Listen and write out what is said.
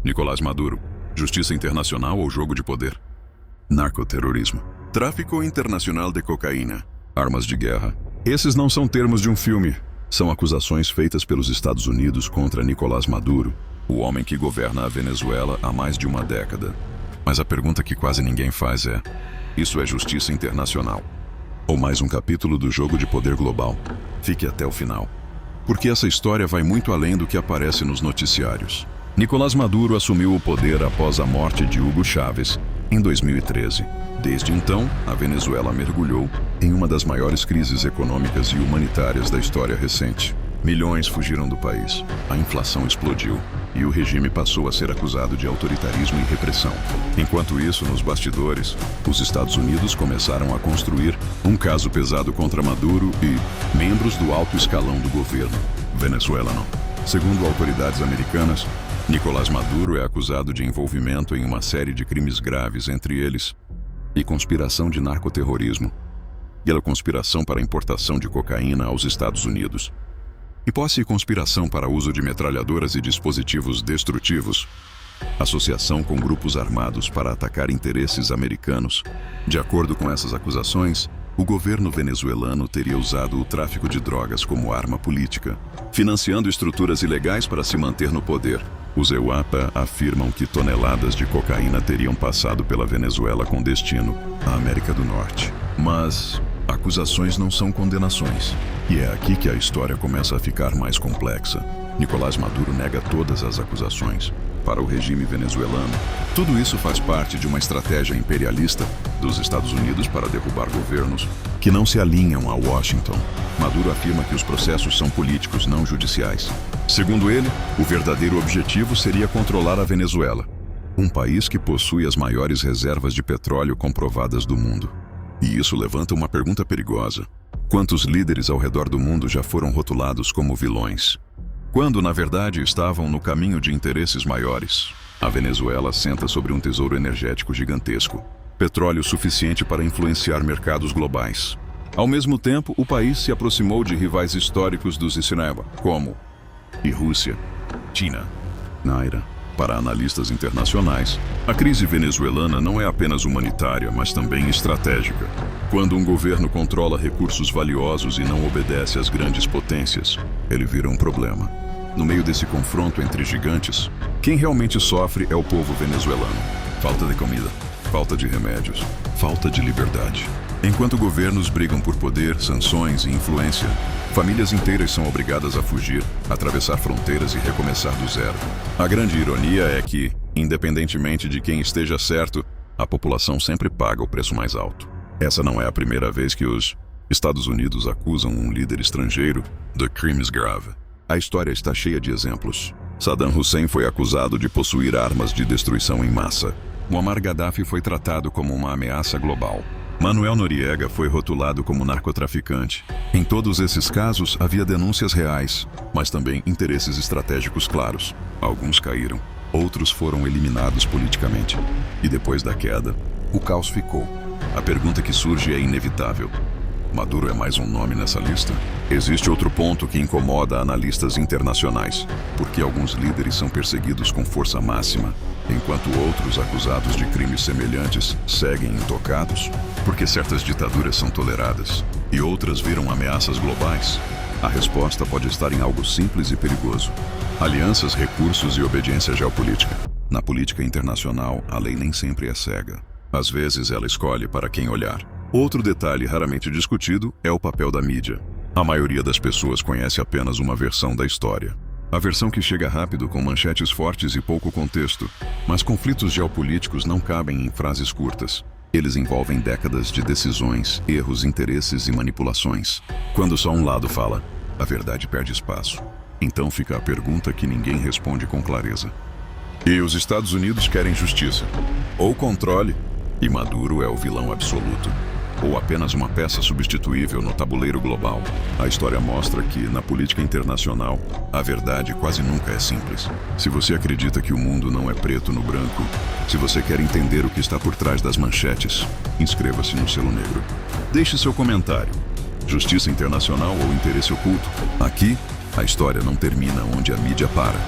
Nicolás Maduro. Justiça internacional ou jogo de poder? Narcoterrorismo. Tráfico internacional de cocaína. Armas de guerra. Esses não são termos de um filme. São acusações feitas pelos Estados Unidos contra Nicolás Maduro, o homem que governa a Venezuela há mais de uma década. Mas a pergunta que quase ninguém faz é: isso é justiça internacional? Ou mais um capítulo do jogo de poder global? Fique até o final. Porque essa história vai muito além do que aparece nos noticiários. Nicolás Maduro assumiu o poder após a morte de Hugo Chávez, em 2013. Desde então, a Venezuela mergulhou em uma das maiores crises econômicas e humanitárias da história recente. Milhões fugiram do país, a inflação explodiu e o regime passou a ser acusado de autoritarismo e repressão. Enquanto isso, nos bastidores, os Estados Unidos começaram a construir um caso pesado contra Maduro e membros do alto escalão do governo venezuelano. Segundo autoridades americanas, Nicolás Maduro é acusado de envolvimento em uma série de crimes graves, entre eles e conspiração de narcoterrorismo, pela conspiração para a importação de cocaína aos Estados Unidos, e posse e conspiração para uso de metralhadoras e dispositivos destrutivos, associação com grupos armados para atacar interesses americanos. De acordo com essas acusações, o governo venezuelano teria usado o tráfico de drogas como arma política, financiando estruturas ilegais para se manter no poder. Os EUAPA afirmam que toneladas de cocaína teriam passado pela Venezuela com destino à América do Norte. Mas acusações não são condenações. E é aqui que a história começa a ficar mais complexa. Nicolás Maduro nega todas as acusações. Para o regime venezuelano, tudo isso faz parte de uma estratégia imperialista dos Estados Unidos para derrubar governos que não se alinham a Washington. Maduro afirma que os processos são políticos, não judiciais. Segundo ele, o verdadeiro objetivo seria controlar a Venezuela, um país que possui as maiores reservas de petróleo comprovadas do mundo. E isso levanta uma pergunta perigosa: quantos líderes ao redor do mundo já foram rotulados como vilões, quando na verdade estavam no caminho de interesses maiores? A Venezuela senta sobre um tesouro energético gigantesco, petróleo suficiente para influenciar mercados globais. Ao mesmo tempo, o país se aproximou de rivais históricos dos Sineba, como Rússia, China, Naira. Para analistas internacionais, a crise venezuelana não é apenas humanitária, mas também estratégica. Quando um governo controla recursos valiosos e não obedece às grandes potências, ele vira um problema. No meio desse confronto entre gigantes, quem realmente sofre é o povo venezuelano. Falta de comida, falta de remédios, falta de liberdade. Enquanto governos brigam por poder, sanções e influência, famílias inteiras são obrigadas a fugir, atravessar fronteiras e recomeçar do zero. A grande ironia é que, independentemente de quem esteja certo, a população sempre paga o preço mais alto. Essa não é a primeira vez que os Estados Unidos acusam um líder estrangeiro de crimes graves. A história está cheia de exemplos. Saddam Hussein foi acusado de possuir armas de destruição em massa. Muammar Gaddafi foi tratado como uma ameaça global. Manuel Noriega foi rotulado como narcotraficante. Em todos esses casos, havia denúncias reais, mas também interesses estratégicos claros. Alguns caíram, outros foram eliminados politicamente. E depois da queda, o caos ficou. A pergunta que surge é inevitável: Maduro é mais um nome nessa lista? Existe outro ponto que incomoda analistas internacionais, porque alguns líderes são perseguidos com força máxima, enquanto outros acusados de crimes semelhantes seguem intocados, porque certas ditaduras são toleradas e outras viram ameaças globais. A resposta pode estar em algo simples e perigoso: alianças, recursos e obediência geopolítica. Na política internacional, a lei nem sempre é cega. Às vezes ela escolhe para quem olhar. Outro detalhe raramente discutido é o papel da mídia. A maioria das pessoas conhece apenas uma versão da história. A versão que chega rápido, com manchetes fortes e pouco contexto. Mas conflitos geopolíticos não cabem em frases curtas. Eles envolvem décadas de decisões, erros, interesses e manipulações. Quando só um lado fala, a verdade perde espaço. Então fica a pergunta que ninguém responde com clareza: e os Estados Unidos querem justiça ou controle? E Maduro é o vilão absoluto, ou apenas uma peça substituível no tabuleiro global? A história mostra que, na política internacional, a verdade quase nunca é simples. Se você acredita que o mundo não é preto no branco, se você quer entender o que está por trás das manchetes, inscreva-se no Selo Negro. Deixe seu comentário. Justiça internacional ou interesse oculto? Aqui, a história não termina onde a mídia para.